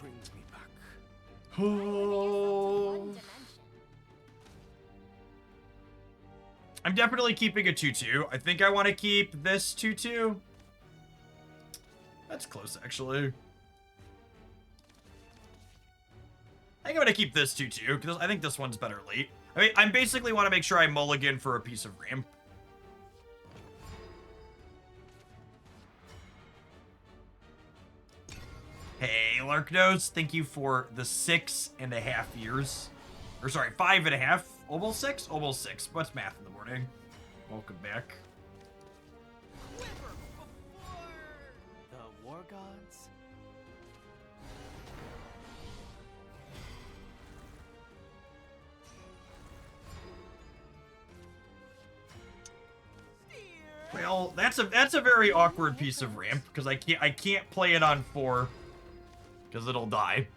brings me back. Oh. I'm definitely keeping a 2-2. I think I want to keep this 2-2. That's close, actually. I think I'm going to keep this 2-2, because I think this one's better late. I mean, I basically want to make sure I mulligan for a piece of ramp. Hey, Larknose, thank you for the 6.5 years. Or sorry, 5.5. Almost 6? Almost 6. What's math in the morning? Welcome back. The war gods? Well, that's a very awkward piece of ramp because I can't play it on 4 because it'll die.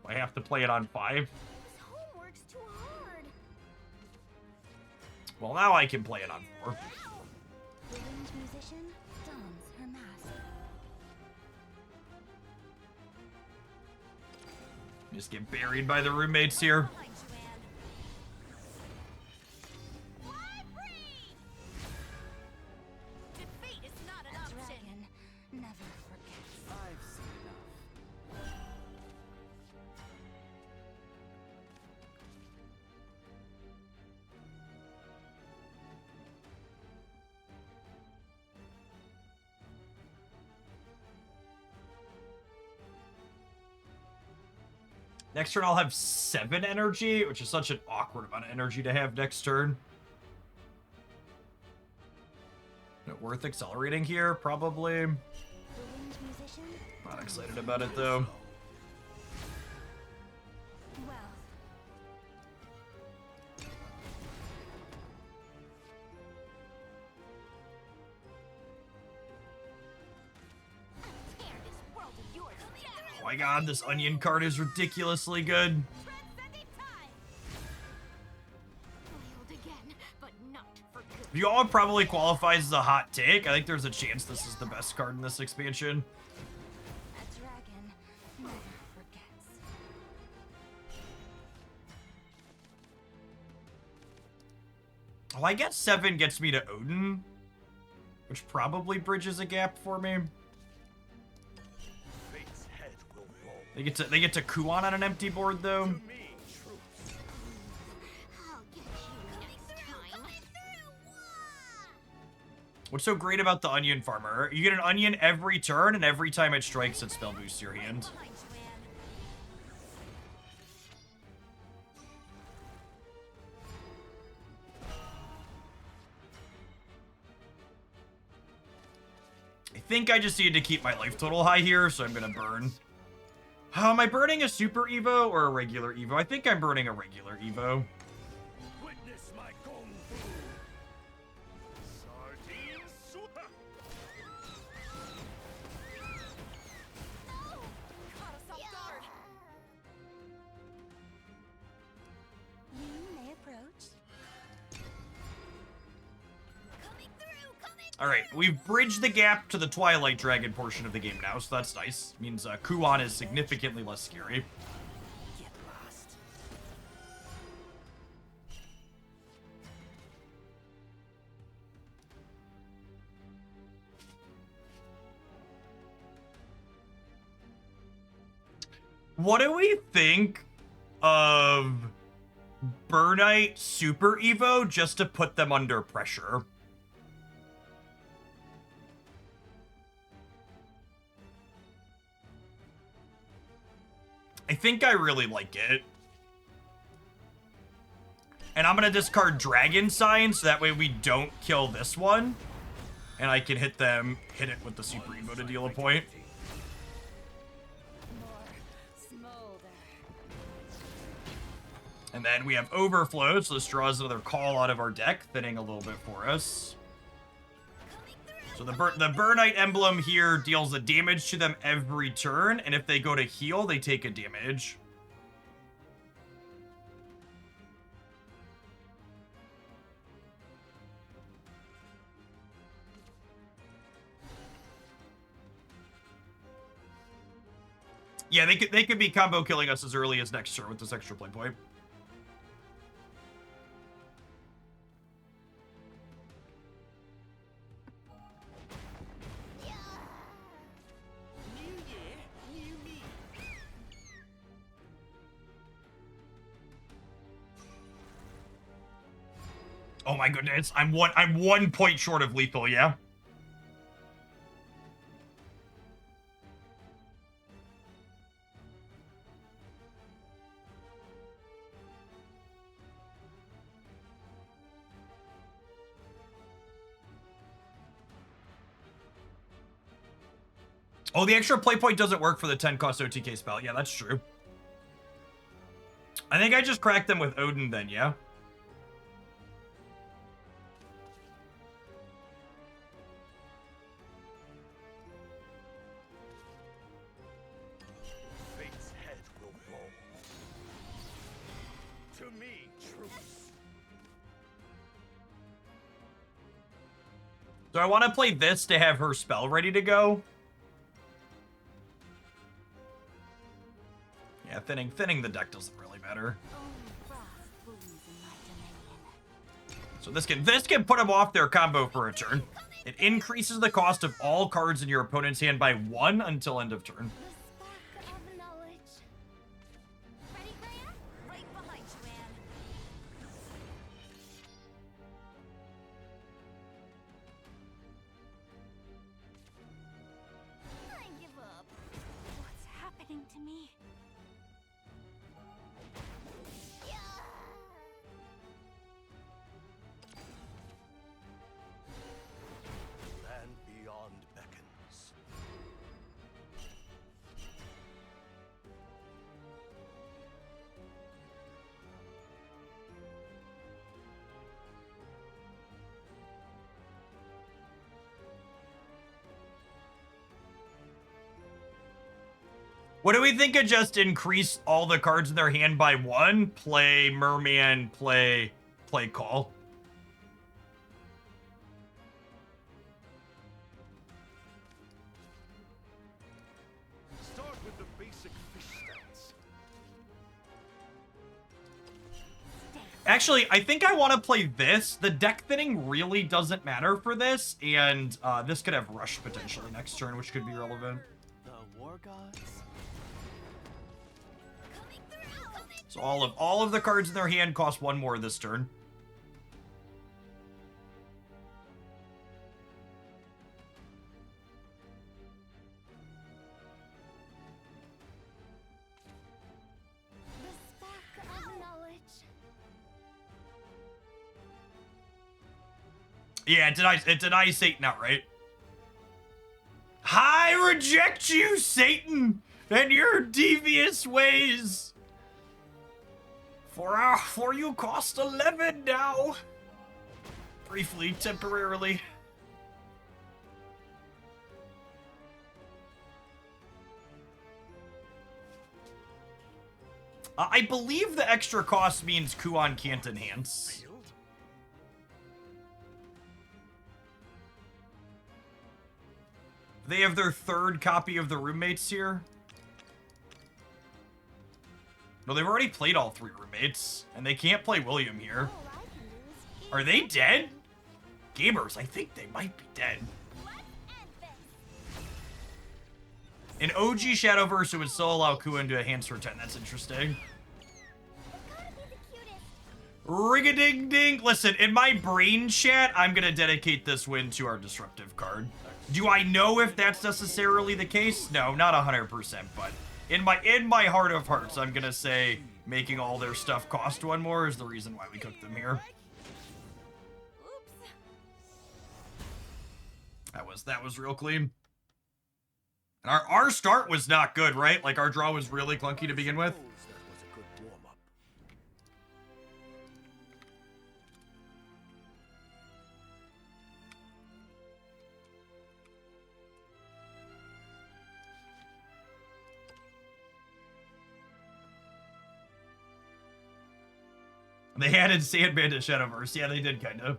I have to play it on 5. This homework's too hard. Well, now I can play it on 4. The winged musician dons her mask. Just get buried by the roommates here. Next turn, I'll have 7 energy, which is such an awkward amount of energy to have next turn. Is it worth accelerating here? Probably. Not excited about it, though. Oh my god, this onion card is ridiculously good. Y'all probably qualifies as a hot take. I think there's a chance this is the best card in this expansion. A dragon never forgets. Oh, I guess 7 gets me to Odin, which probably bridges a gap for me. They get to Kuon on an empty board though. What's so great about the onion farmer? You get an onion every turn, and every time it strikes, it spell boosts your hand. I think I just need to keep my life total high here, so I'm gonna burn. Am I burning a super Evo or a regular Evo? I think I'm burning a regular Evo. Witness my kung fu. Sardine super. No! Caught us off guard. You may approach. Coming through, coming. All right, we've bridged the gap to the Twilight Dragon portion of the game now, so that's nice. Means Kuon is significantly less scary. Get lost. What do we think of Burnite Super Evo just to put them under pressure? I think I really like it. And I'm gonna discard Dragon Sign so that way we don't kill this one. And I can hit it with the Super Evo to deal a point. And then we have Overflow, so this draws another call out of our deck, thinning a little bit for us. So the Burnite emblem here deals a damage to them every turn, and if they go to heal, they take a damage. Yeah, they could be combo killing us as early as next turn with this extra play point. New year, new me. Oh my goodness, I'm 1 point short of lethal, yeah? Oh, the extra play point doesn't work for the 10 cost OTK spell. Yeah, that's true. I think I just cracked them with Odin then, yeah? Fate's head will fall. To me, truce. So I want to play this to have her spell ready to go. Yeah, thinning the deck doesn't really matter. Only frost blooms in my dominion. So this can put them off their combo for a turn. It increases the cost of all cards in your opponent's hand by 1 until end of turn. The spark of knowledge. Ready, Graham? Right behind you, Anne. I give up. What's happening to me? Land beyond beckons. What do we think of just increase all the cards in their hand by 1? Play Merman, play Call. Start with the basic fish stats. Actually, I think I want to play this. The deck thinning really doesn't matter for this, and this could have Rush potentially next turn, which could be relevant. The war gods. So all of the cards in their hand cost 1 more this turn. The spark of knowledge. Yeah, it denies Satan outright. I reject you, Satan, and your devious ways. For you cost 11 now. Briefly, temporarily. I believe the extra cost means Kuan can't enhance. Failed? They have their 3rd copy of the roommates here. No, they've already played all 3 roommates, and they can't play William here. All I can do is Are they dead? Gamers, I think they might be dead. let's end this. In OG Shadowverse, it would still allow Kuan to enhance for 10. That's interesting. It's gotta be the cutest. Ring-a-ding-ding. Listen, in my brain chat, I'm going to dedicate this win to our disruptive card. Do I know if that's necessarily the case? No, not 100%, but in my heart of hearts, I'm going to say making all their stuff cost 1 more is the reason why we cooked them here. Oops. That was real clean. And our start was not good, right? Like, our draw was really clunky to begin with. Suppose that was a good warm-up. They added Sandman to Shadowverse. Yeah, they did, kind of.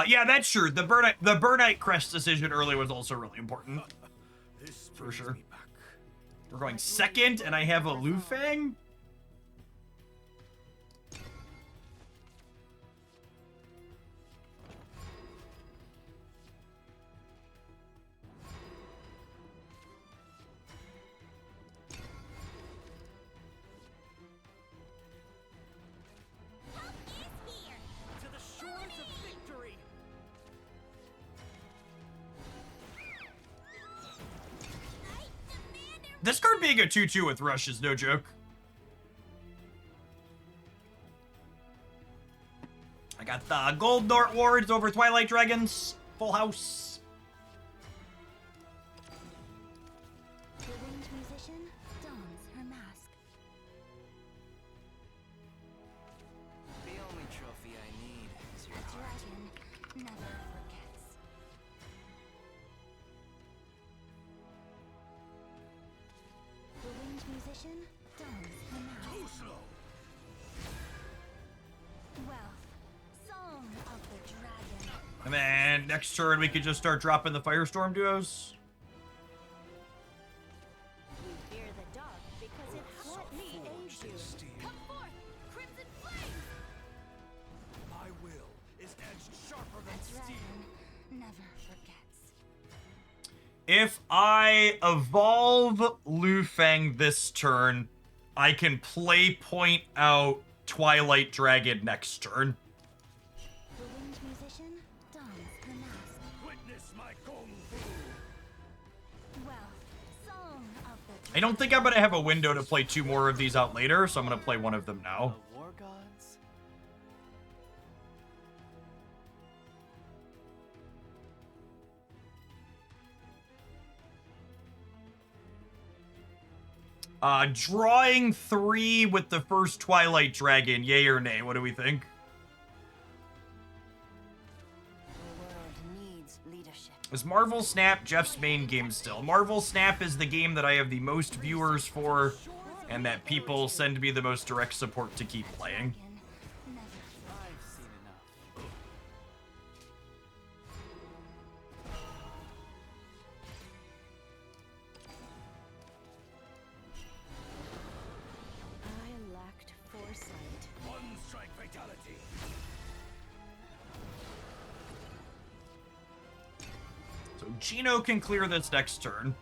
Yeah, that's true. The Burnite crest decision early was also really important. This For brings sure. me back. We're going second, and I have a Lufang. To the shores of victory. This card being a 2/2 with Rush is no joke. I got the Gold Dart Wards over Twilight Dragons. Full house. The winged musician dons her mask. The only trophy I need is your The heart. dragon never forgets. The winged musician dons her mask. Too slow. Wealth, song of the dragon. And then next turn, we could just start dropping the Firestorm duos. We fear the dark because it let me aid Forged you. in steel. Come forth, crimson flame! My will is edged sharper than The steel. dragon never forgets. If I evolve Lufang this turn, I can play point out Twilight Dragon next turn. The winged musician dons her mask. Witness my kung fu. Wealth, song of the I don't think I'm going to have a window to play 2 more of these out later, so I'm going to play one of them now. The war gods? Drawing 3 with the first Twilight Dragon, yay or nay? What do we think? The world needs leadership. Is Marvel Snap Jeff's main game still? Marvel Snap is the game that I have the most viewers for, and that people send me the most direct support to keep playing. Dragon never I've seen enough. I lacked foresight. One strike fatality. So Gino can clear this next turn.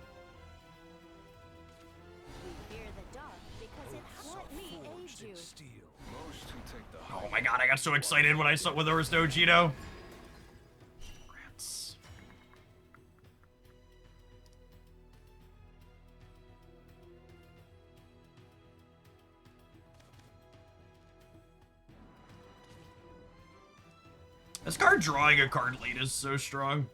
We fear the dark because it let me aid Forged you. in steel. Most who take the Oh my god, I got so excited when I saw when there was no Gino. Rats. This card drawing a card lead is so strong.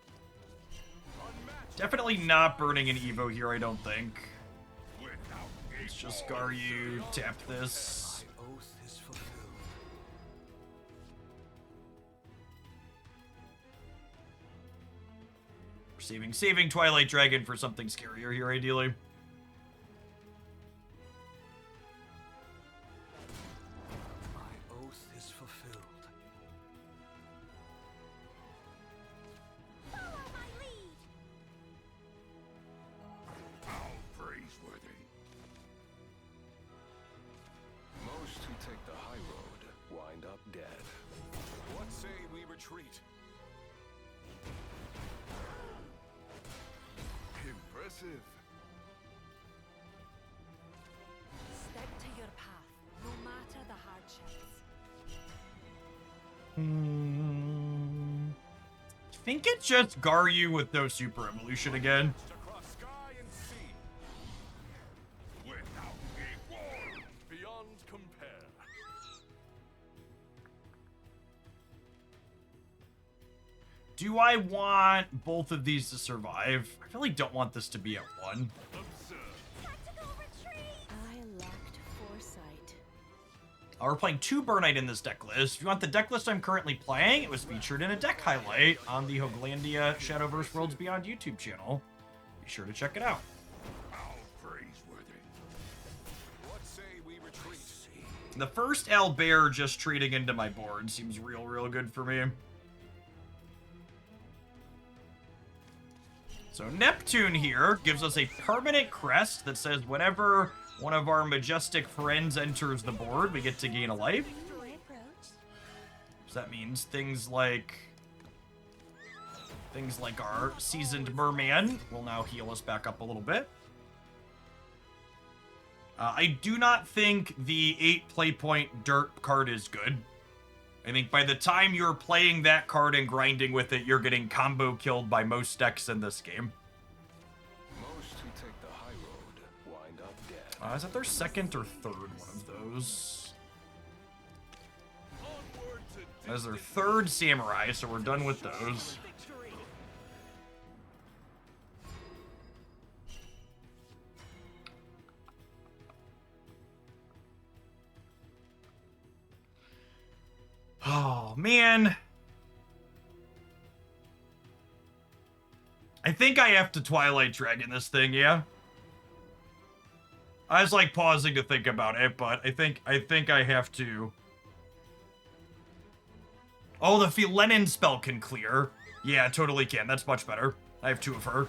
Unmatched. Definitely not burning an Evo here, I don't think. Without Let's just Garyu, tap this. my oath is fulfilled. Saving Twilight Dragon for something scarier here, ideally. My oath is fulfilled. Follow my lead. How praiseworthy. Most who take the high road wind up dead. What say we retreat? Impressive. Stick to your path, no matter the hardships. I think it's just Garyu with no Super Evolution again. Across sky and sea. Without equal. Beyond compare. Do I want both of these to survive? I really don't want this to be at 1. Observe. Tactical retreat! I lacked foresight. We're playing 2 Burnite in this deck list. If you want the deck list I'm currently playing, it was featured in a deck highlight on the Hoglandia Shadowverse Worlds Beyond YouTube channel. Be sure to check it out. How praiseworthy. What say we retreat? The first Albert just trading into my board seems real good for me. So Neptune here gives us a permanent crest that says whenever one of our majestic friends enters the board, we get to gain a life. So that means things like our seasoned merman will now heal us back up a little bit. I do not think the 8 play point dirt card is good. I think by the time you're playing that card and grinding with it, you're getting combo killed by most decks in this game. Most who take the high road wind up dead. Is that their second or third one of those? That is their third samurai, so we're done with those. Oh, man. I think I have to Twilight Dragon this thing, yeah? I was like pausing to think about it, but I think I have to. Oh, the Philenin spell can clear. Yeah, totally can. That's much better. I have 2 of her.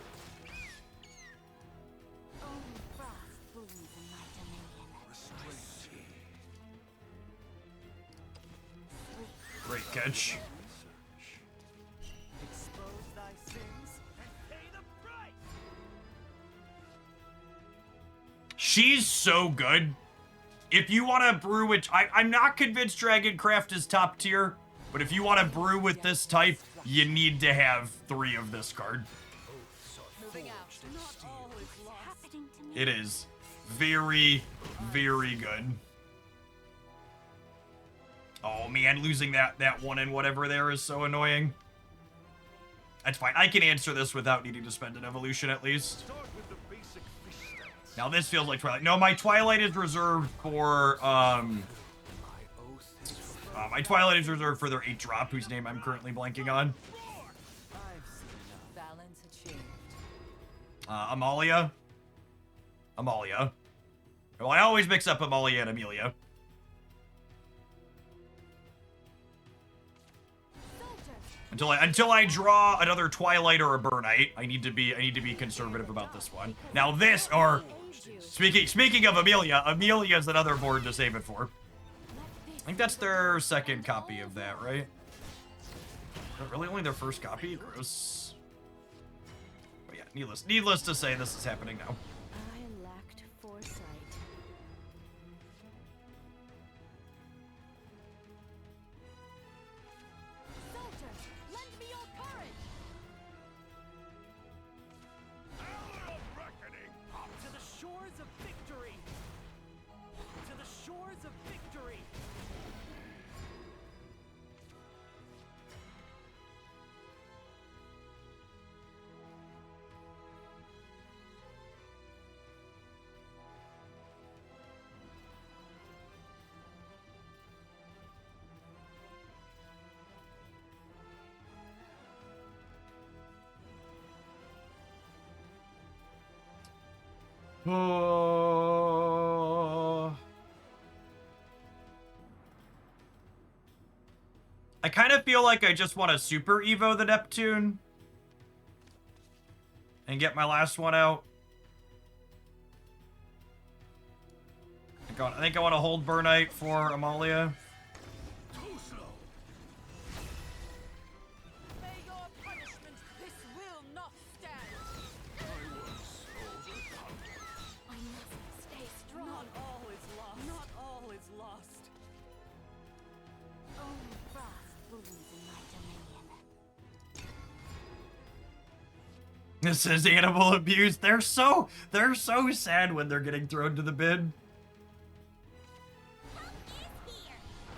Great catch. She's so good. If you want to brew, which I'm not convinced Dragoncraft is top tier, but if you want to brew with this type, you need to have 3 of this card. It is very, very good. Oh man, losing that one and whatever there is so annoying. That's fine. I can answer this without needing to spend an evolution at least. Now this feels like Twilight. No, my Twilight is reserved for my Twilight is reserved for their 8-drop, whose name I'm currently blanking on. Amalia. Amalia. Well, I always mix up Amalia and Amelia. Until I draw another Twilight or a Burnite, I need to be conservative about this one. Now this, or speaking of Amelia, Amelia is another board to save it for. I think that's their second copy of that, right? Is that really only their first copy? Gross. But yeah, needless to say, this is happening now. I lacked foresight. Soldiers, lend me your courage. Hour of reckoning. To the shores of victory! To the shores of victory! Oh. I kind of feel like I just want to Super Evo the Neptune and get my last one out. I think I want to hold Burnite for Amalia. May your punishment, this will not stand! I must stay strong. Not all is lost. Not all is lost. Only frost blooms in my dominion. This is animal abuse. They're so sad when they're getting thrown to the bin.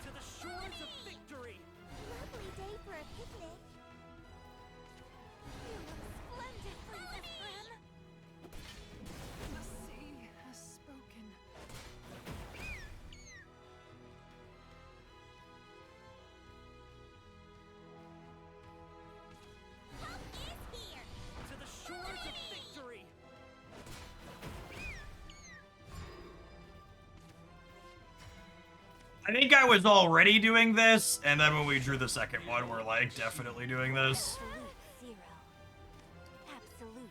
To the shores of victory! Lovely day for a picnic. You look splendid, Princess Grim. The sea has spoken. To the shores of victory! I think I was already doing this, and then when we drew the second one, we're like definitely doing this. Absolute zero. Absolute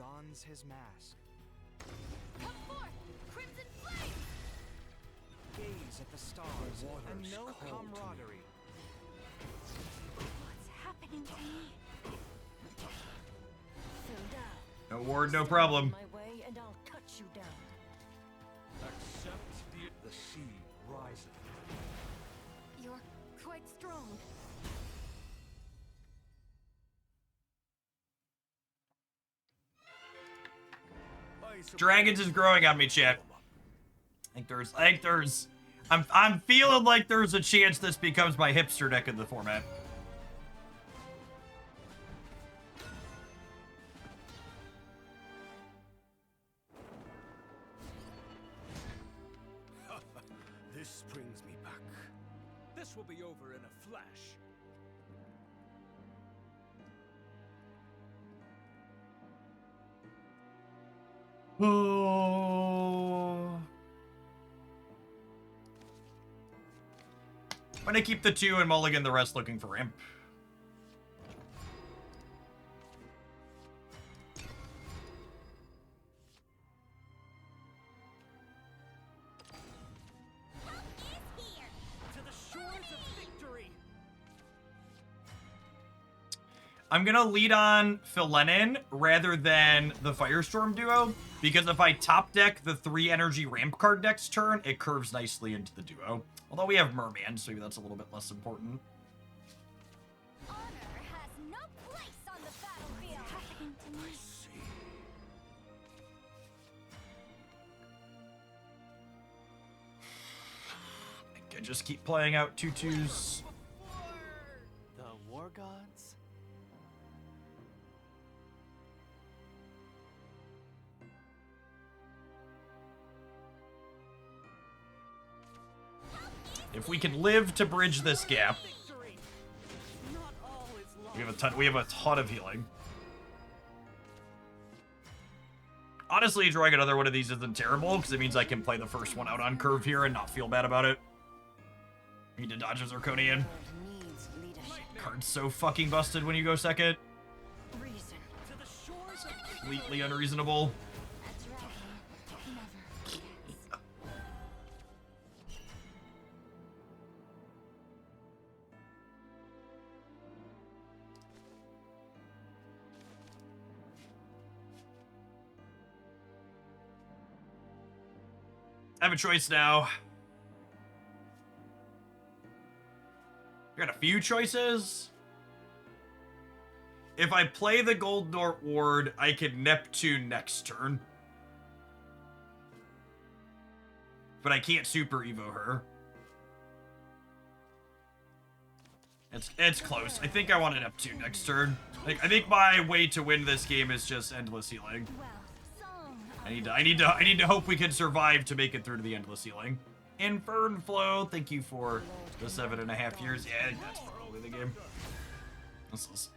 dons his mask. Come forth, crimson flame! Gaze at the stars and water's no cold to me. camaraderie. What's happening to me? Filled out. No ward, no problem. My way, and I'll cut you down. Accept the sea riseth. You're quite strong. Dragons is growing on me, chat. I think there's I'm feeling like there's a chance this becomes my hipster deck in the format. This brings me back. This will be over in a flash. Oh. I'm gonna keep the 2 and mulligan the rest looking for imp. To the shores of victory. I'm gonna lead on Philenin rather than the Firestorm duo, because if I top deck the 3 energy ramp card next turn, it curves nicely into the duo. Although we have Merman, so maybe that's a little bit less important. Honor has no place on the battlefield. What's happening to me? I can just keep playing out 2/2s. The war gods? If we can live to bridge this gap, Victory. Not all is lost. we have a ton of healing. Honestly, drawing another one of these isn't terrible, because it means I can play the first one out on curve here and not feel bad about it. Need to dodge a Zirconian. World needs leadership. Card's so fucking busted when you go second. Reason. To the shores of victory. Completely unreasonable. A dragon never forgets. I have a choice now. I got a few choices. If I play the Gold Dort Ward, I can Neptune next turn. But I can't Super Evo her. It's close. I think I want a Neptune next turn. I think my way to win this game is just endless healing. Well, song I need to hope we can survive to make it through to the endless healing. Infern Flow, thank you for the 7.5 years. Yeah, that's probably the game. This is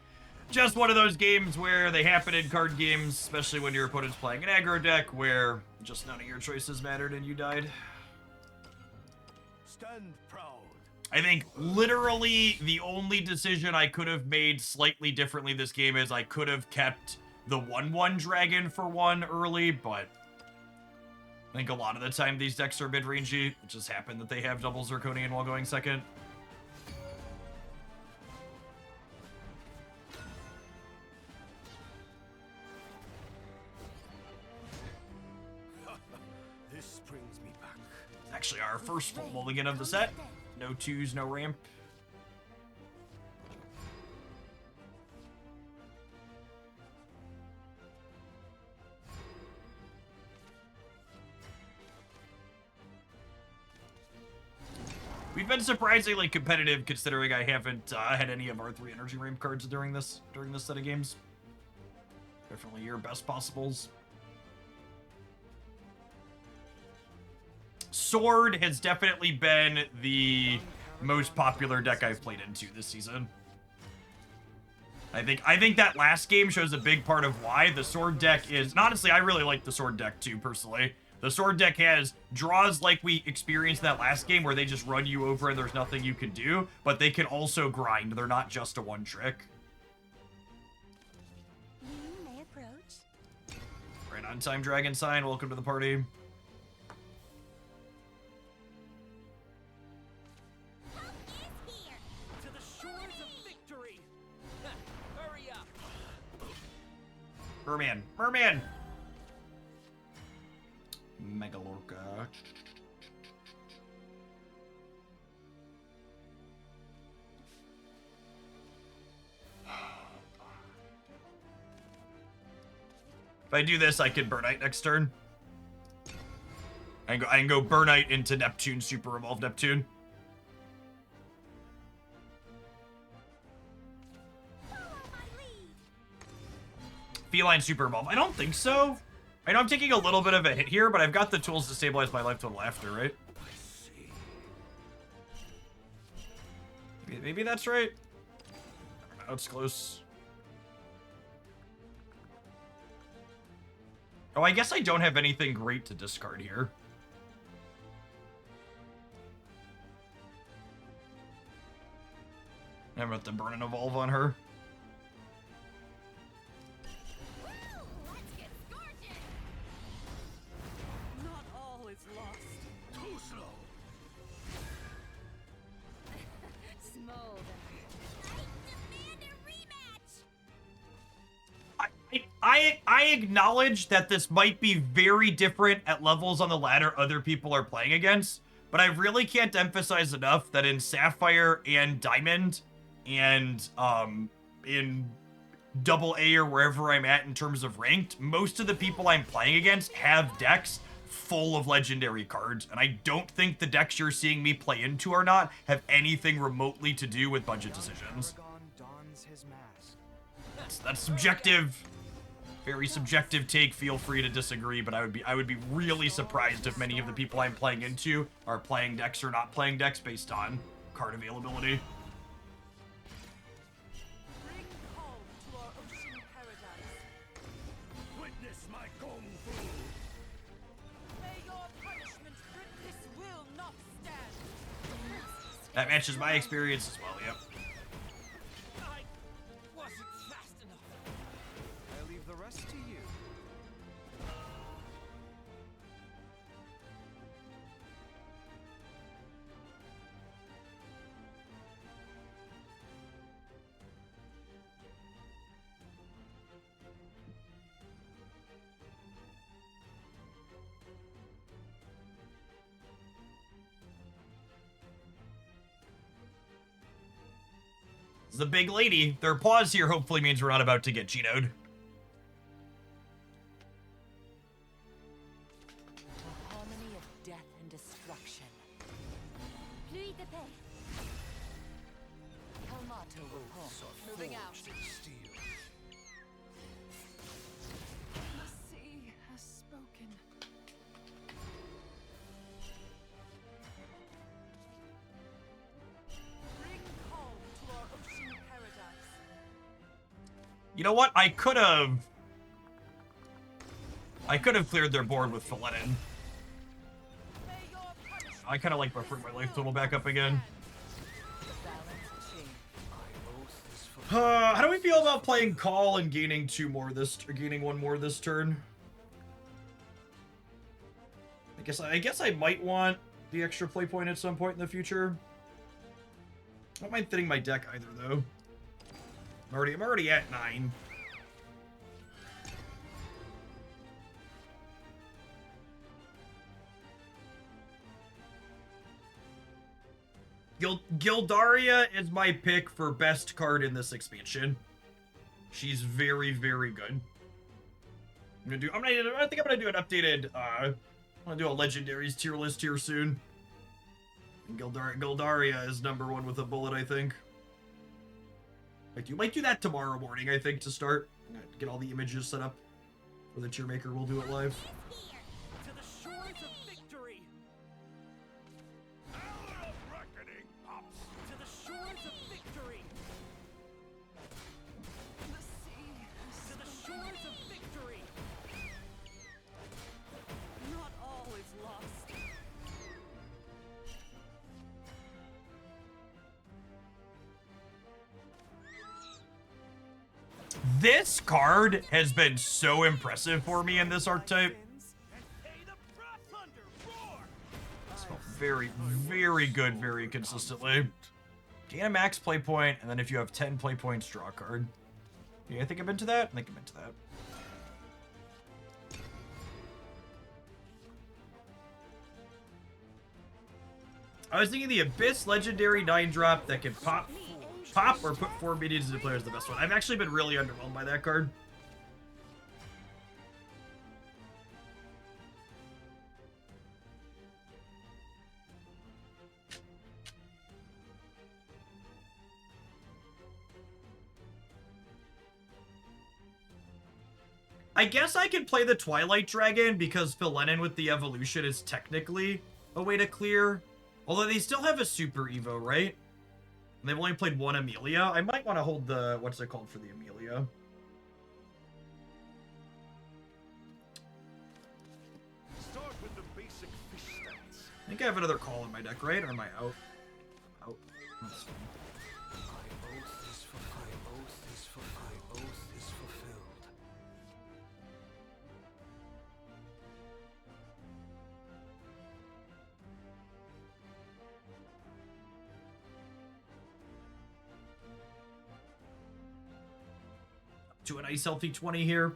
just one of those games where they happen in card games, especially when your opponent's playing an aggro deck where just none of your choices mattered and you died. Stand proud. I think literally the only decision I could have made slightly differently this game is I could have kept the 1/1 dragon for 1 early, but I think a lot of the time these decks are mid-rangey. It just happened that they have double Zirconian while going second. This brings me back. It's actually our first full mulligan of the set. No 2s, no ramp. We've been surprisingly competitive considering I haven't had any of our 3 energy ramp cards during this set of games. Definitely your best possibles. Sword has definitely been the most popular deck I've played into this season. I think that last game shows a big part of why the Sword deck is... And honestly, I really like the Sword deck too, personally. The Sword deck has draws like we experienced in that last game where they just run you over and there's nothing you can do, but they can also grind. They're not just a one trick. You may approach. On time, Dragon Sign. Welcome to the party. Help is here. To the shores of victory! Hurry up! Merman. Merman! Megalorca. If I do this, I can Burnite next turn. I can go Burnite into Neptune, Super Evolved Neptune. Follow my lead. Feline Super Evolve. I don't think so. I know I'm taking a little bit of a hit here, but I've got the tools to stabilize my life total after, right? Maybe that's right. I don't know, it's close. Oh, I guess I don't have anything great to discard here. I'm about to burn and evolve on her. Woo! Let's get scorching. Not all is lost. Too slow. Smolder. I demand a rematch. I acknowledge that this might be very different at levels on the ladder other people are playing against, but I really can't emphasize enough that in Sapphire and Diamond and in double A or wherever I'm at in terms of ranked, most of the people I'm playing against have decks full of legendary cards, and I don't think the decks you're seeing me play into or not have anything remotely to do with budget decisions. Paragon dons his mask. That's subjective. Very subjective take. Feel free to disagree, but I would be really surprised if many of the people I'm playing into are playing decks or not playing decks based on card availability. Bring calm to our ocean paradise. Witness my kung fu. May your punishment grip this will not stand. That matches my experience as well, yep. I wasn't fast enough. I leave the rest to you. The big lady. Their pause here hopefully means we're not about to get Geno'd. A harmony of death and destruction. Pluie de paix. Kalmato will moving out. The sea has spoken. Bring calm to our ocean paradise. You know what? I could have cleared their board with Filletin. May your punishment I kind of like buffering my life total back up again. Balance change. How do we feel about playing Call and gaining gaining one more this turn? I guess I might want the extra play point at some point in the future. I don't mind thinning my deck either, though. I'm already at 9. Gildaria is my pick for best card in this expansion. She's very, very good. I think I'm gonna do an updated. I'm gonna do a legendaries tier list here soon. And Gildaria is #1 with a bullet, I think. You might do that tomorrow morning, I think, to start. Get all the images set up for the tier maker. We'll do it live. Is here. to the shores of victory. Hour of reckoning pops. To the shores of victory. The sea to the shores of victory. Not all is lost. This card has been so impressive for me in this archetype. It's felt very, very good, very consistently. Gain a max play point, and then if you have 10 play points, draw a card. Yeah, I think I'm into that. I think I'm into that. I was thinking the Abyss Legendary 9-drop that can pop or put 4 minions into play is the best one. I've actually been really underwhelmed by that card. I guess I can play the Twilight Dragon because Philenin with the evolution is technically a way to clear. Although they still have a Super Evo, right? And they've only played one Amelia. I might want to hold the... What's it called for the Amelia? Start with the basic fish stats. I think I have another call in my deck, right? Or am I out? Out. That's fine. My oath is fulfilled. 'To a nice healthy 20 here.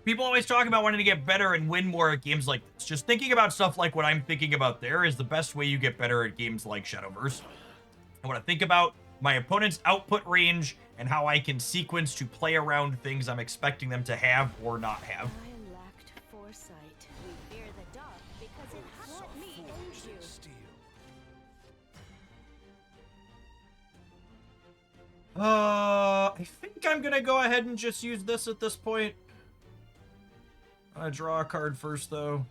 People always talk about wanting to get better and win more at games like this. Just thinking about stuff like what I'm thinking about there is the best way you get better at games like Shadowverse. I want to think about my opponent's output range and how I can sequence to play around things I'm expecting them to have or not have. I lacked foresight. We fear the dark because it has let me aid you. I think I'm gonna go ahead and just use this at this point. I draw a card first, though.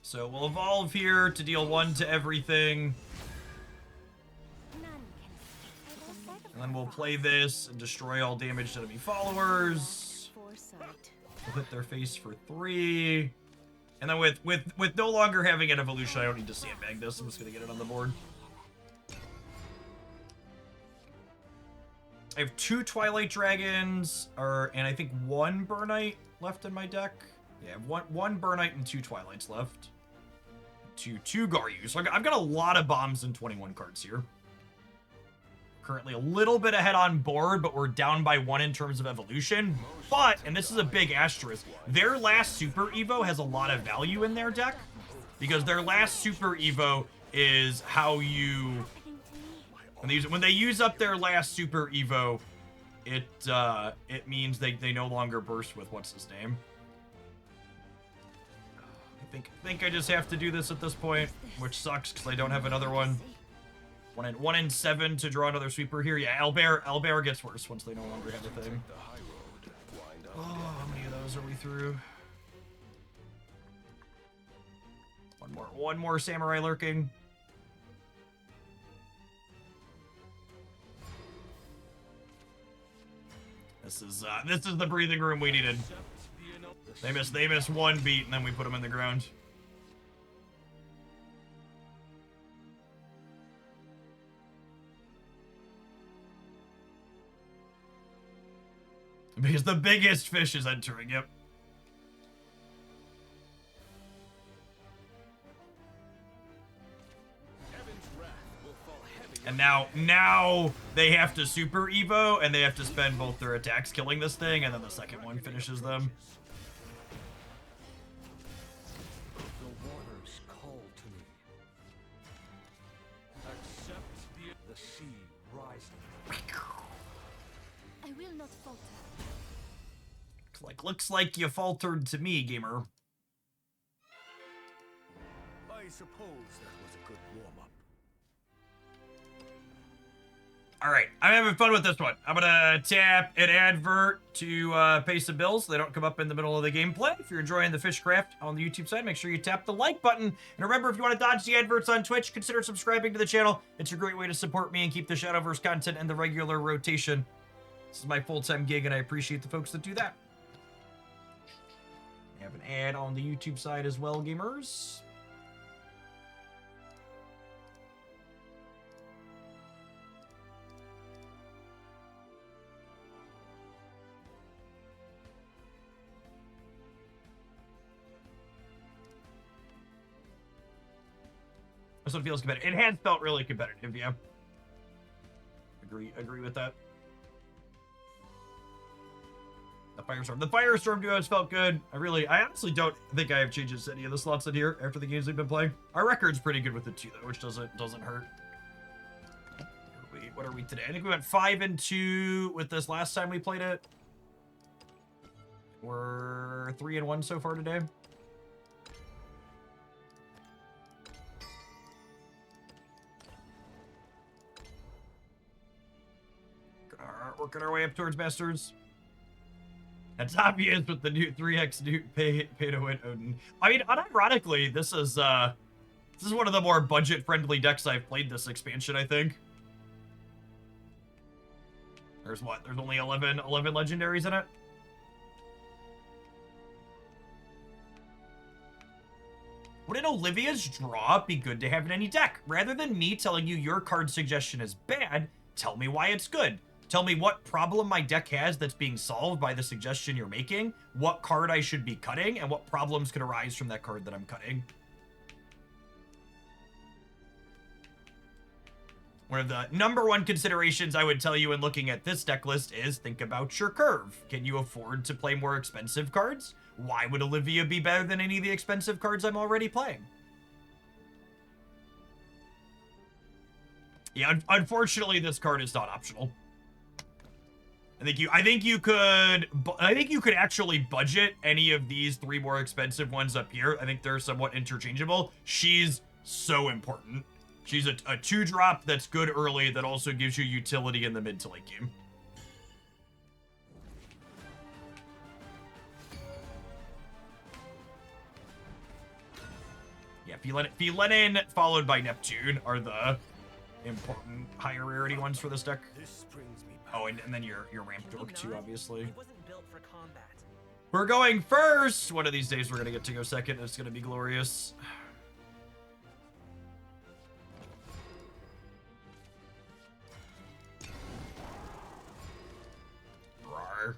So we'll evolve here to deal 1 to everything. And then we'll play this and destroy all damage to enemy followers. We'll hit their face for 3. And then with no longer having an evolution, I don't need to sandbag this. I'm just going to get it on the board. I have 2 Twilight Dragons, and I think 1 Burnite left in my deck. Yeah, I have one Burnite and 2 Twilights left. Two Garyu. So I've got a lot of bombs and 21 cards here. Currently a little bit ahead on board, but we're down by 1 in terms of evolution. But, and this is a big asterisk, their last Super Evo has a lot of value in their deck. Because their last Super Evo is how you... When they use up their last Super Evo, it means they no longer burst with what's his name. I think I just have to do this at this point, which sucks because I don't have another one. 1 in 7 to draw another sweeper here. Yeah, Owlbear gets worse once they no longer have a thing. Oh, how many of those are we through? One more Samurai lurking. This is the breathing room we needed. They miss 1 beat and then we put them in the ground. Because the biggest fish is entering, yep. And now they have to Super Evo, and they have to spend both their attacks killing this thing, and then the second one finishes them. The waters call to me. Accept the sea rising. I will not falter. Looks like you faltered to me, gamer. I suppose that was a good warm-up. All right, I'm having fun with this one. I'm gonna tap an advert to pay some bills so they don't come up in the middle of the gameplay. If you're enjoying the Fishcraft on the YouTube side, make sure you tap the like button. And remember, if you want to dodge the adverts on Twitch, consider subscribing to the channel. It's a great way to support me and keep the Shadowverse content and the regular rotation. This is my full-time gig, and I appreciate the folks that do that. We have an ad on the YouTube side as well, gamers. This one feels competitive. It has felt really competitive, yeah. Agree with that. The Firestorm duos felt good. I honestly don't think I have changes to any of the slots in here after the games we've been playing. Our record's pretty good with it too, though, which doesn't hurt. What are we today? I think we went 5-2 with this last time we played it. We're 3-1 so far today. Working our way up towards Masters. That's obvious with the new 3x new pay to win Odin. I mean, unironically, this is one of the more budget-friendly decks I've played this expansion, I think. There's what? There's only 11 legendaries in it? Wouldn't Olivia's draw be good to have in any deck? Rather than me telling you your card suggestion is bad, tell me why it's good. Tell me what problem my deck has that's being solved by the suggestion you're making, what card I should be cutting, and what problems could arise from that card that I'm cutting. One of the number one considerations I would tell you in looking at this deck list is think about your curve. Can you afford to play more expensive cards? Why would Olivia be better than any of the expensive cards I'm already playing? Yeah, unfortunately, this card is not optional. I think you could actually budget any of these 3 more expensive ones up here. I think they're somewhat interchangeable. She's so important. She's a 2-drop that's good early that also gives you utility in the mid to late game. Yeah, Philenin followed by Neptune are the important higher rarity ones for this deck. This brings me Oh, and then your ramp dork too, obviously. It wasn't built for combat. We're going first! One of these days we're gonna get to go second. It's gonna be glorious. Rawr.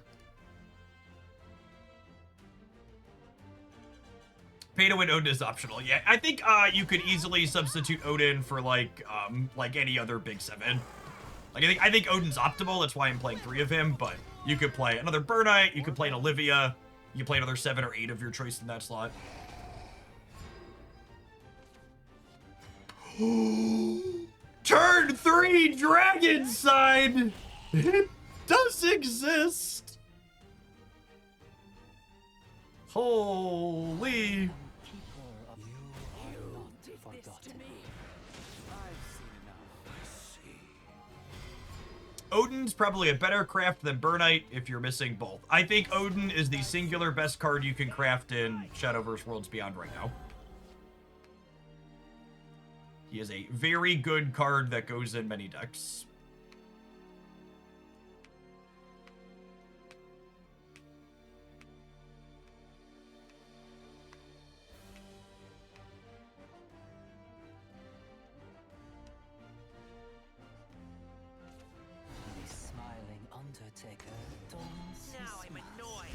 Pay to win Odin is optional. Yeah, I think you could easily substitute Odin for like any other big 7. Like, I think Odin's optimal, that's why I'm playing 3 of him, but you could play another Burnite, you could play an Olivia, you could play another 7 or 8 of your choice in that slot. Turn 3 Dragon Sign! It does exist! Holy... Odin's probably a better craft than Burnite if you're missing both. I think Odin is the singular best card you can craft in Shadowverse Worlds Beyond right now. He is a very good card that goes in many decks. Now I'm annoyed.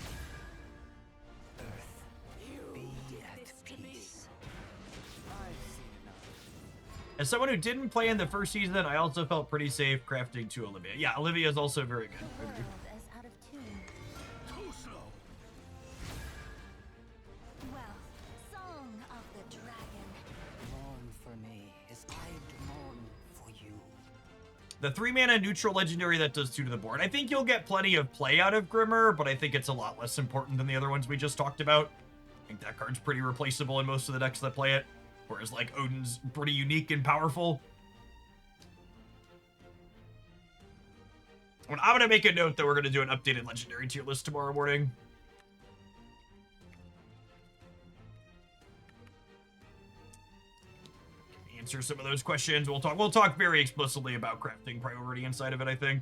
As someone who didn't play in the first season, I also felt pretty safe crafting to Olivia. Yeah, Olivia is also very good. I agree. World is out of tune. too slow. Well, Song of the Dragon. Mourn for me as I mourn for you. The 3-mana neutral legendary that does 2 to the board. I think you'll get plenty of play out of Grimmer, but I think it's a lot less important than the other ones we just talked about. I think that card's pretty replaceable in most of the decks that play it. Whereas, like, Odin's pretty unique and powerful. I'm gonna make a note that we're gonna do an updated legendary tier list tomorrow morning. Answer some of those questions. We'll talk very explicitly about crafting priority inside of it, I think.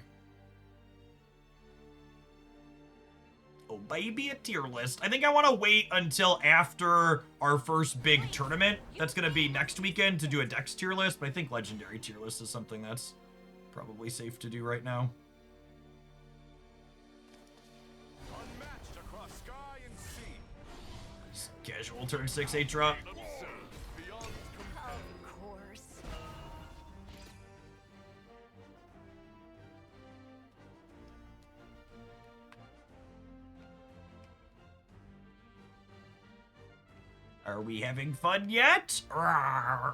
Oh, baby, a tier list. I think I want to wait until after our first big tournament. That's going to be next weekend to do a Dex tier list, but I think legendary tier list is something that's probably safe to do right now. Unmatched across sky and sea. Casual turn 6/8 drop. Beyond Of course. Are we having fun yet? Rawr.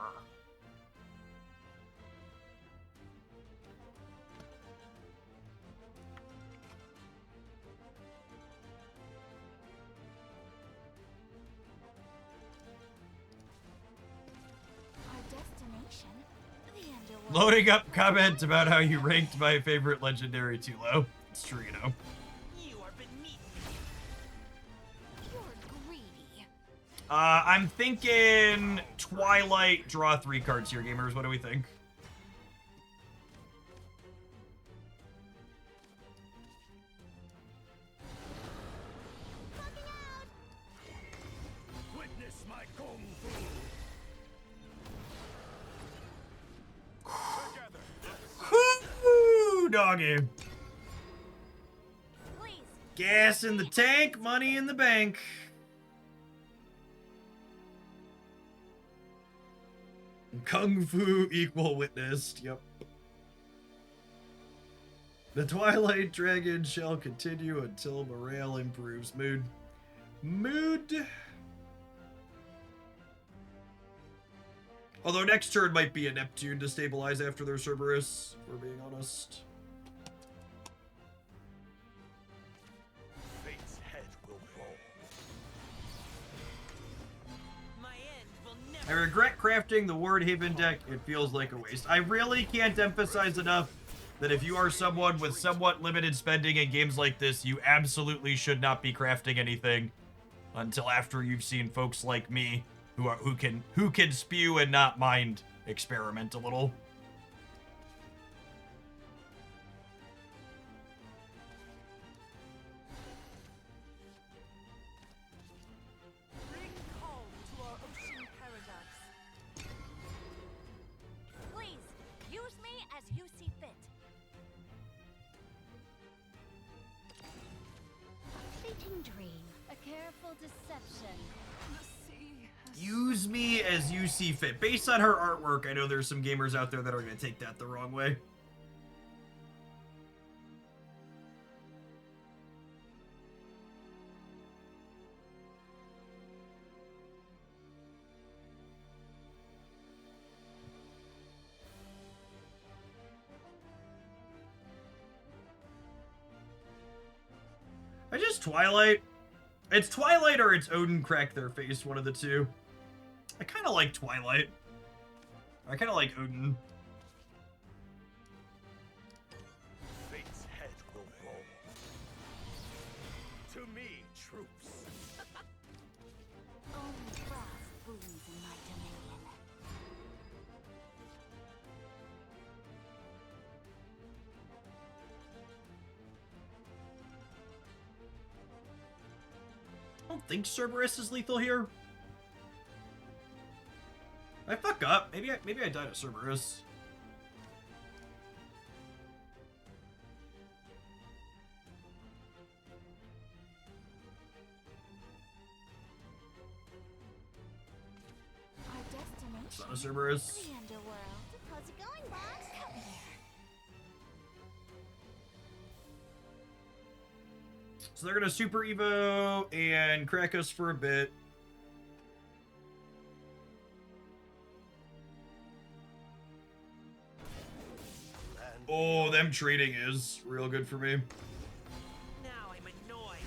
Our destination, the underworld. Loading up comments about how you ranked my favorite legendary too low. It's true, you know. You are beneath You're greedy. I'm thinking Twilight, draw 3 cards here, gamers. What do we think? witness my kung fu. Together. Whoo, doggy. Please. Gas in the tank, money in the bank. Kung Fu equal witnessed. Yep. The Twilight Dragon shall continue until morale improves. Mood. Although next turn might be a Neptune to stabilize after their Cerberus, if we're being honest. Fate's head will roll. my end will I never. regret crafting the Ward Haven deck. It feels like a waste. I really can't emphasize enough that if you are someone with somewhat limited spending in games like this, you absolutely should not be crafting anything until after you've seen folks like me who can spew and not mind experiment a little. Bring calm to our ocean paradise. Please, use me as you see fit. A fleeting dream. A careful deception. The sea has Use me as you see fit. Based on her artwork, I know there's some gamers out there that are going to take that the wrong way. I just Twilight. It's Twilight or it's Odin crack their face, one of the two. I kind of like Twilight. I kind of like Odin. Fate's head will roll. To me, troops. Only brass wounds in my dominion. I don't think Cerberus is lethal here. I fuck up. Maybe I died at Cerberus. Our destination. It's not a Cerberus. The underworld. How's it going, boss? Come here. So they're gonna Super Evo and crack us for a bit. Oh, them trading is real good for me. now I'm annoyed.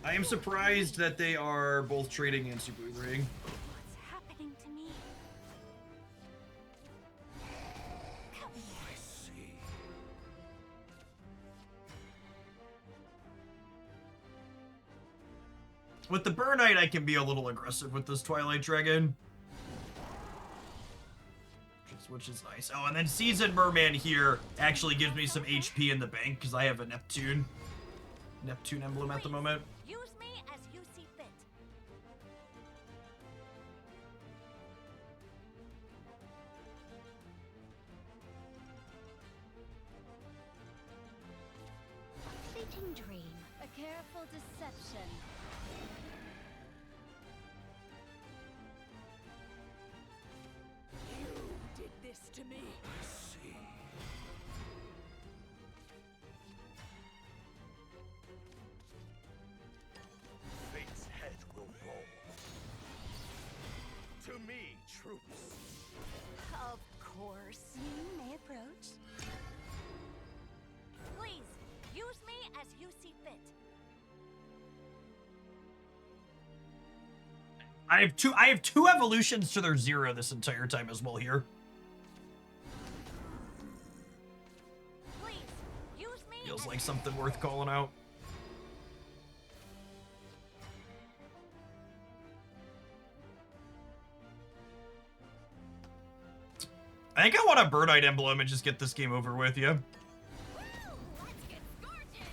I am surprised that they are both trading and Super Evoing. What's happening to me? Come here. See. With the Burnite, I can be a little aggressive with this Twilight Dragon. Which is nice. Oh, and then Seasoned Merman here actually gives me some HP in the bank because I have a Neptune emblem at the moment. Use me as you see fit. A fleeting dream, a careful deception. Did this to me. Fate's head will roll. To me, troops. Of course. You may approach. Please, use me as you see fit. I have two evolutions to their 0 this entire time as well here. Please, use me Feels as like something worth calling out. I think I want a Burnite emblem and just get this game over with, yeah. Woo! Let's get scorching!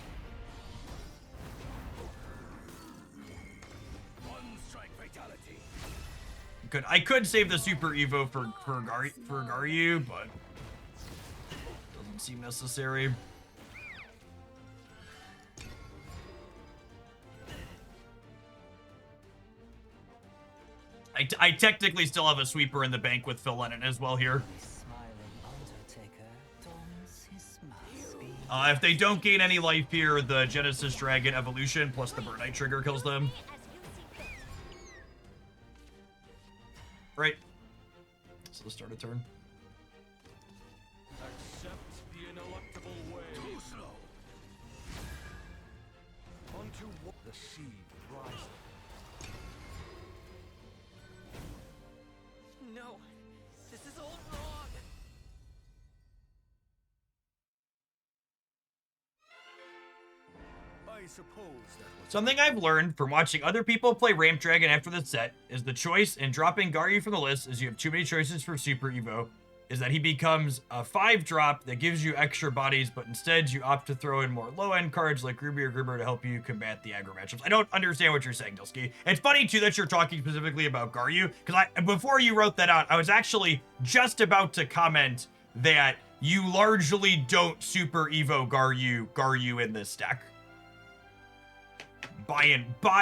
One strike fatality. I could save the Super Evo for Garyu, but doesn't seem necessary. I technically still have a sweeper in the bank with Phil Lennon as well here. If they don't gain any life here, the Genesis Dragon evolution plus the Burnite trigger kills them. As you see fit. Right. So let's start a turn. Accept the ineluctable way. Too slow. Onto what the seed rises. No, this is all wrong. I suppose that was Something I've learned from watching other people play Ramp Dragon after the set is the choice in dropping Garyu from the list as you have too many choices for Super Evo is that he becomes a 5-drop that gives you extra bodies, but instead you opt to throw in more low-end cards like Ruby or Grimmer to help you combat the aggro matchups. I don't understand what you're saying, Dilsky. It's funny, too, that you're talking specifically about Garyu, because before you wrote that out, I was actually just about to comment that you largely don't Super Evo Garyu in this deck. By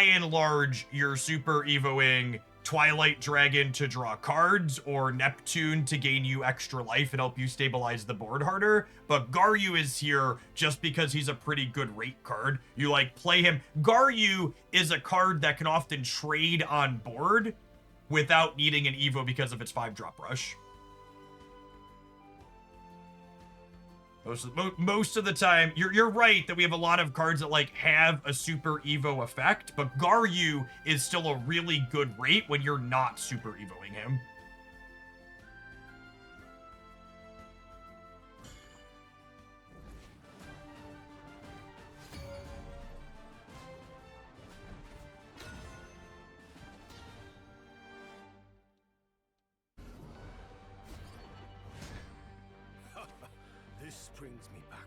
and large, you're Super Evoing Twilight Dragon to draw cards or Neptune to gain you extra life and help you stabilize the board harder. But Garyu is here just because he's a pretty good rate card. You like play him. Garyu is a card that can often trade on board without needing an Evo because of its 5-drop rush. Most of the time, you're right that we have a lot of cards that like have a Super Evo effect, but Garyu is still a really good rate when you're not Super Evoing him. This brings me back.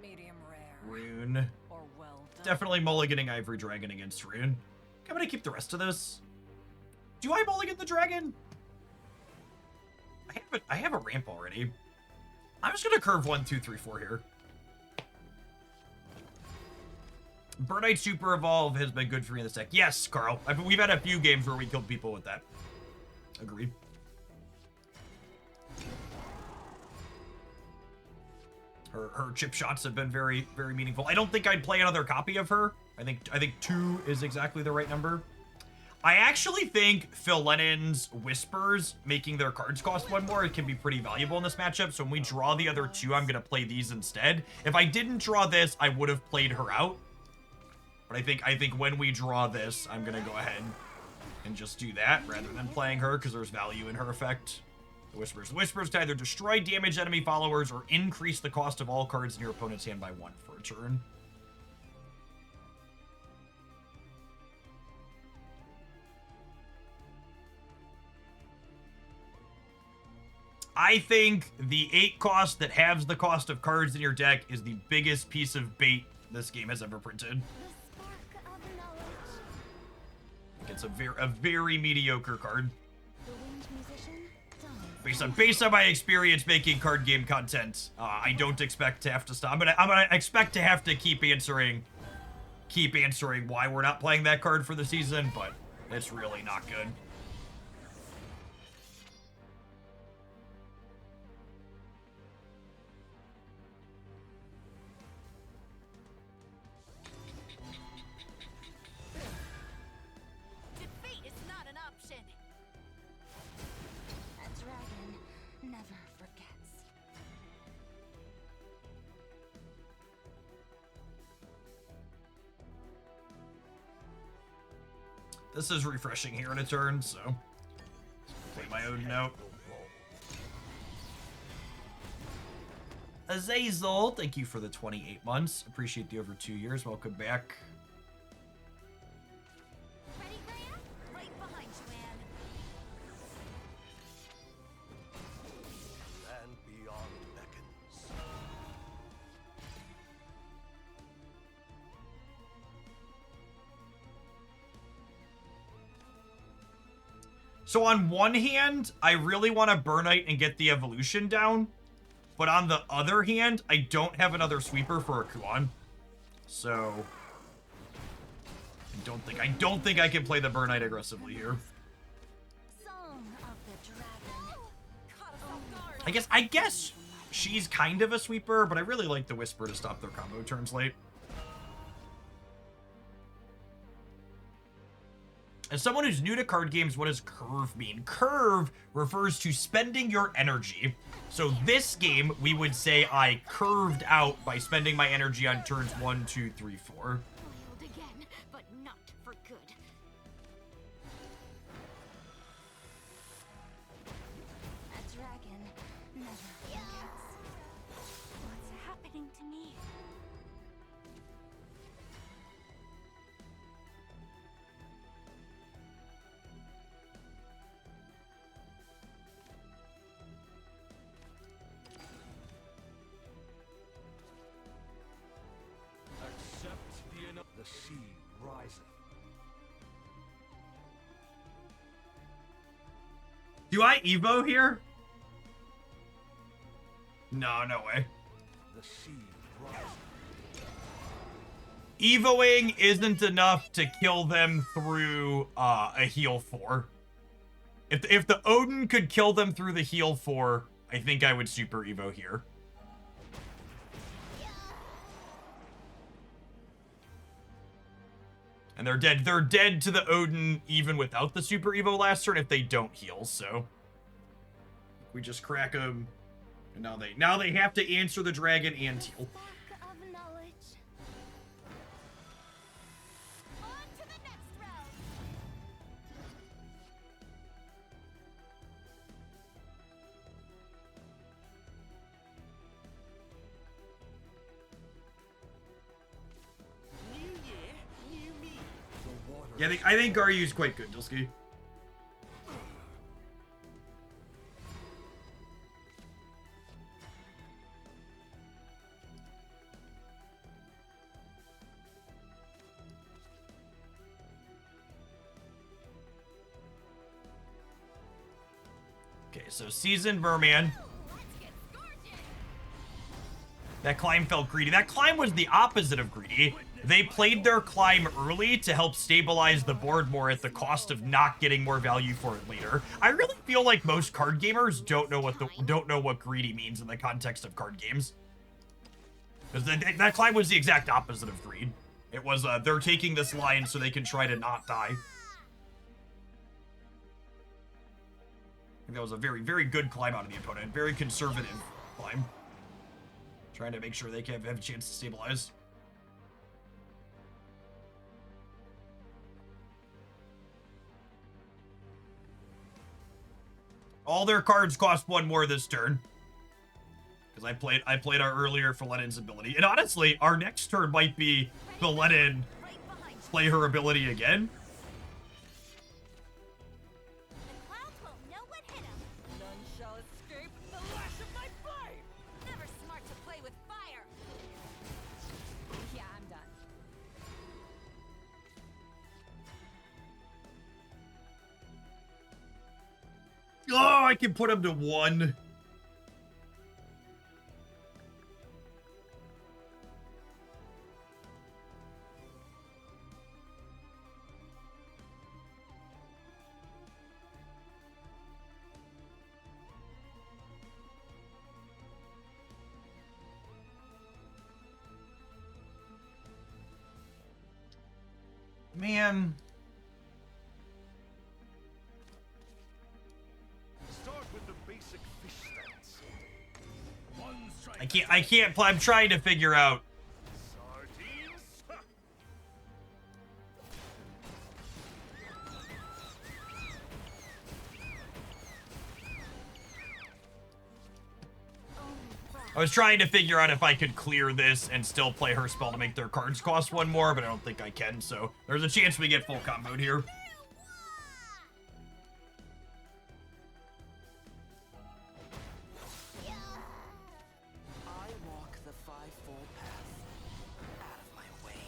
Medium rare. Rune. Or well done. Definitely mulliganing Ivory Dragon against Rune. I'm gonna keep the rest of this. Do I mulligan the dragon? I have a ramp already. I'm just gonna curve 1, 2, 3, 4 here. Burnite Super Evolve has been good for me in this deck. Yes, Carl. We've had a few games where we killed people with that. Agreed. Her chip shots have been very, very meaningful. I don't think I'd play another copy of her. I think 2 is exactly the right number. I actually think Phil Lennon's Whispers making their cards cost 1 more can be pretty valuable in this matchup. So when we draw the other 2, I'm gonna play these instead. If I didn't draw this, I would have played her out. But I think when we draw this, I'm gonna go ahead and just do that rather than playing her because there's value in her effect. The Whispers can either destroy damaged enemy followers or increase the cost of all cards in your opponent's hand by 1 for a turn. I think the 8 cost that halves the cost of cards in your deck is the biggest piece of bait this game has ever printed. The spark of knowledge. It's a very mediocre card. The winged musician. Done. Based on my experience making card game content, I don't expect to have to stop. I'm gonna expect to have to keep answering why we're not playing that card for the season, but it's really not good. Defeat is not an option. A dragon never forgets. This is refreshing here in a turn, so play my own note. Azazel, thank you for the 28 months. Appreciate the over 2 years. Welcome back. Ready, Graham? Right behind you, man. And beyond beckons. So on one hand, I really want to Burnite and get the evolution down. But on the other hand, I don't have another sweeper for a Kuan. So I don't think I can play the Burnite aggressively here. Song of the dragon. Caught us off guard. I guess she's kind of a sweeper, but I really like the Whisper to stop their combo turns late. As someone who's new to card games, what does curve mean? Curve refers to spending your energy. So this game, we would say I curved out by spending my energy on turns 1, 2, 3, 4. Foiled again, but not for good. A dragon never forgets. What's happening to me? The sea riseth. Do I Evo here? No, no way. The sea riseth. Evoing isn't enough to kill them through a heal 4. If the Odin could kill them through the heal 4, I think I would super Evo here. And they're dead. They're dead to the Odin even without the super Evo last turn if they don't heal, so we just crack them. And now they have to answer the dragon and heal. Spark of knowledge. On to the next round. New year, new me. The water. Yeah, I think Garyu's quite good, Dilsky. Okay, so Seasoned Merman. Let's get gorgeous. That climb felt greedy. That climb was the opposite of greedy. They played their climb early to help stabilize the board more at the cost of not getting more value for it later. I really feel like most card gamers don't know what greedy means in the context of card games. Because that climb was the exact opposite of greed. It was they're taking this line so they can try to not die. I think that was a very, very good climb out of the opponent. Very conservative climb. Trying to make sure they can have a chance to stabilize. All their cards cost 1 more this turn. Because I played our earlier Philenon's ability. And honestly, our next turn might be Philenon play her ability again. The clouds won't know what hit 'em. None shall escape I can put him to 1. Man. Start with the basic fish stance. One strike. I can't play. I'm trying to figure out. Sardines. Ha! I was trying to figure out if I could clear this and still play her spell to make their cards cost 1 more, but I don't think I can, so there's a chance we get full comboed here. I walk the fivefold path. Out of my way.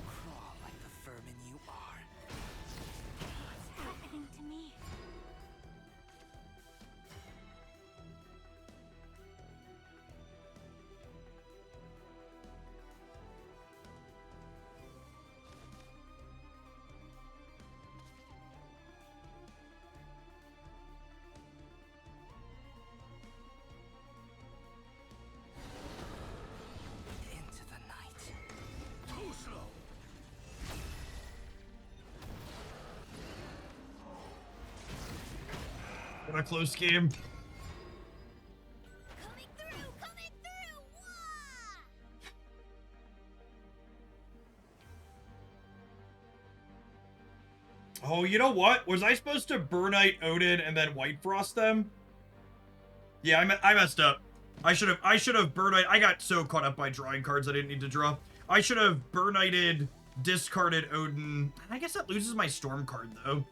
Crawl like the vermin you are. What's happening to me? Into the night. Too slow. What a close game. Coming through! Coming through! Wah! Oh, you know what? Was I supposed to Burnite Odin and then White Frost them? Yeah, I messed up. I should have Burnite. I got so caught up by drawing cards I didn't need to draw. I should have Burnited, discarded Odin. I guess that loses my Storm card though.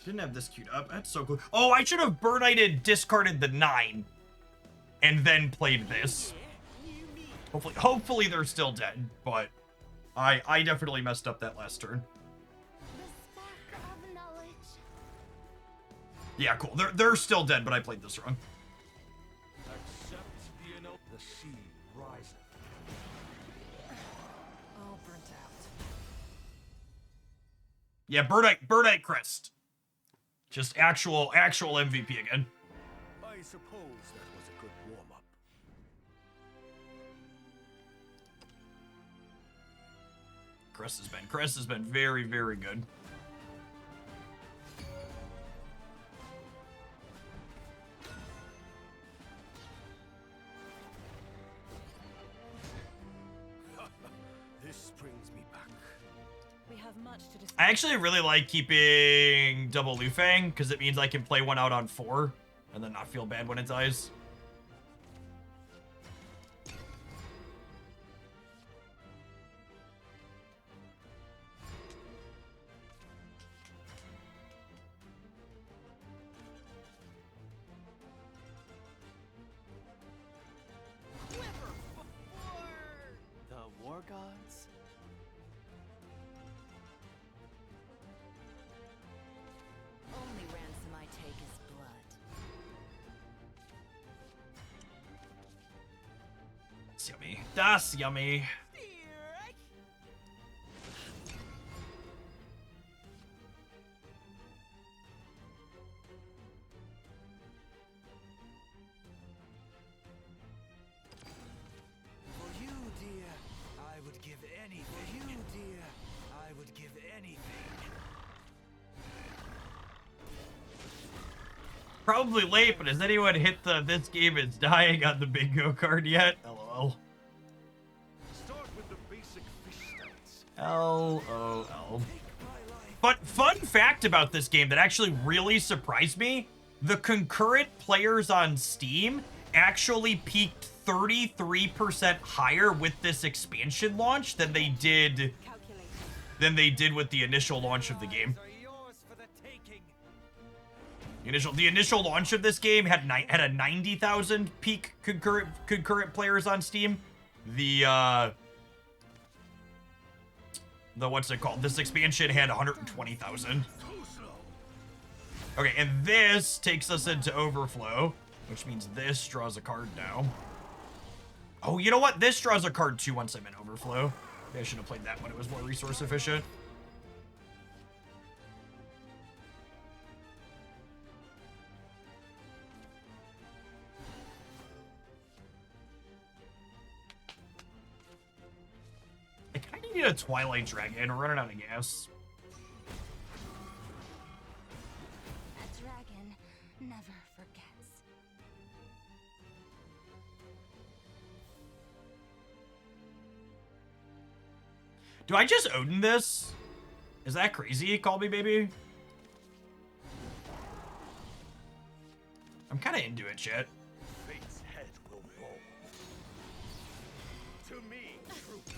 Didn't have this queued up. That's so cool. Oh, I should have Burnited, discarded the 9, and then played this. Hopefully they're still dead, but I definitely messed up that last turn. The spark of knowledge. Yeah, cool. They're still dead, but I played this wrong. Accept the sea riseth. All burnt out. Yeah, Burnite Crest. Just actual MVP again. I suppose that was a good warm-up. Crest has been very, very good. This brings me back. We have much to discuss. I actually really like keeping double Lufang, because it means I can play one out on 4, and then not feel bad when it dies. The war gods? Only ransom I take is blood. It's yummy. That's yummy. For you, dear, I would give anything. For you, dear, I would give anything. Probably late, but has anyone hit the "this game is dying" on the bingo card yet? LOL. Start with the basic fish stance. LOL. But fun fact about this game that actually really surprised me, the concurrent players on Steam actually peaked 33% higher with this expansion launch than they did with the initial launch of the game. Are yours for the taking. The initial launch of this game had a 90,000 peak concurrent players on Steam. The the what's it called? This expansion had 120,000. Okay, and this takes us into Overflow, which means this draws a card now. Oh, you know what? This draws a card too once I'm in Overflow. Maybe I should have played that when it was more resource efficient. I kind of need a Twilight Dragon. We're running out of gas. A dragon never forgets. Do I just Odin this? Is that crazy? Call me, baby. I'm kind of into it, shit. Fate's head will roll. To me, troops.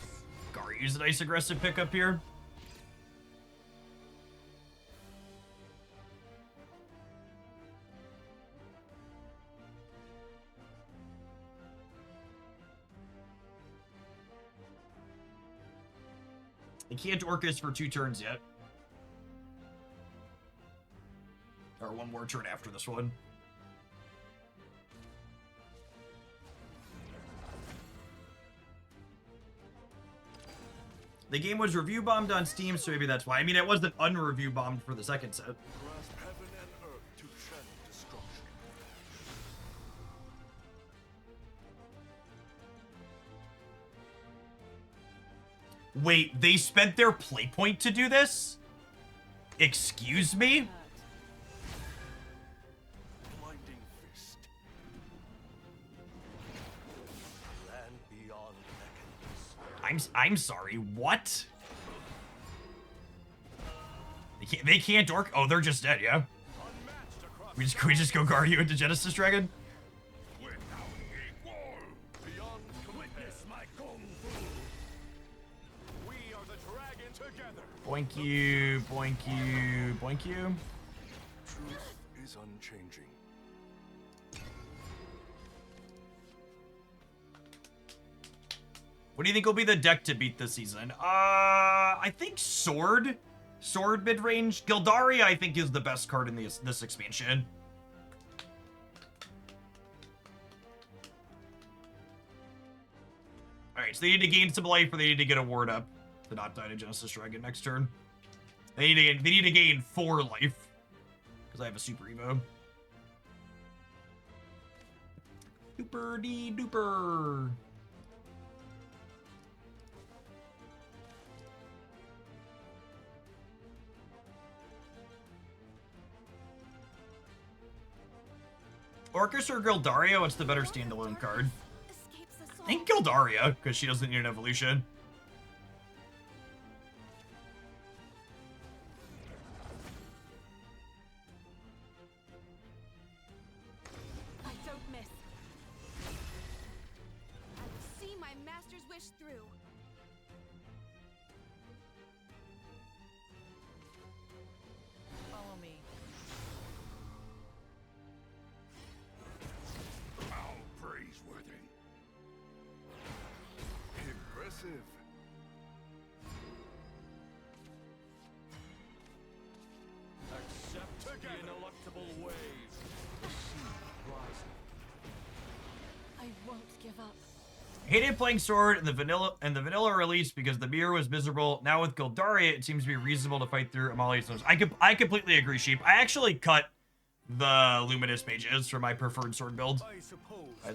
Garyu's a nice aggressive pickup here. I can't Orcus for 2 turns yet. Or 1 more turn after this one. The game was review bombed on Steam, so maybe that's why. I mean, it wasn't unreview bombed for the second set. Grasp heaven and earth to shed destruction. Wait, they spent their play point to do this? Excuse me? Blinding fist. Land beyond beckons. I'm sorry, what? They can't dork. Oh, they're just dead, yeah? Unmatched across We just go guard you into Genesis Dragon? without equal. Beyond witness my kung fu. We are the dragon together. Boink you, boink you, boink you. Truth is unchanging. What do you think will be the deck to beat this season? I think Sword. Sword mid-range. Gildaria, I think, is the best card in this expansion. Alright, so they need to gain some life or they need to get a ward up to not die to Genesis Dragon next turn. They need to gain 4 life. Because I have a super evo. Duper dee duper. Orcus or Gildaria? What's the better standalone card? Escapes us all. I think Gildaria, because she doesn't need an evolution. I don't miss. I will see my master's wish through. Follow me. How praiseworthy. Impressive. Accept the ineluctable wave. The sea rising. I won't give up. Hated playing Sword in the vanilla release because the mirror was miserable. Now with Gildaria, it seems to be reasonable to fight through Amalia's nose. I completely agree, Sheep. I actually cut the Luminous Mages for my preferred Sword build. I suppose.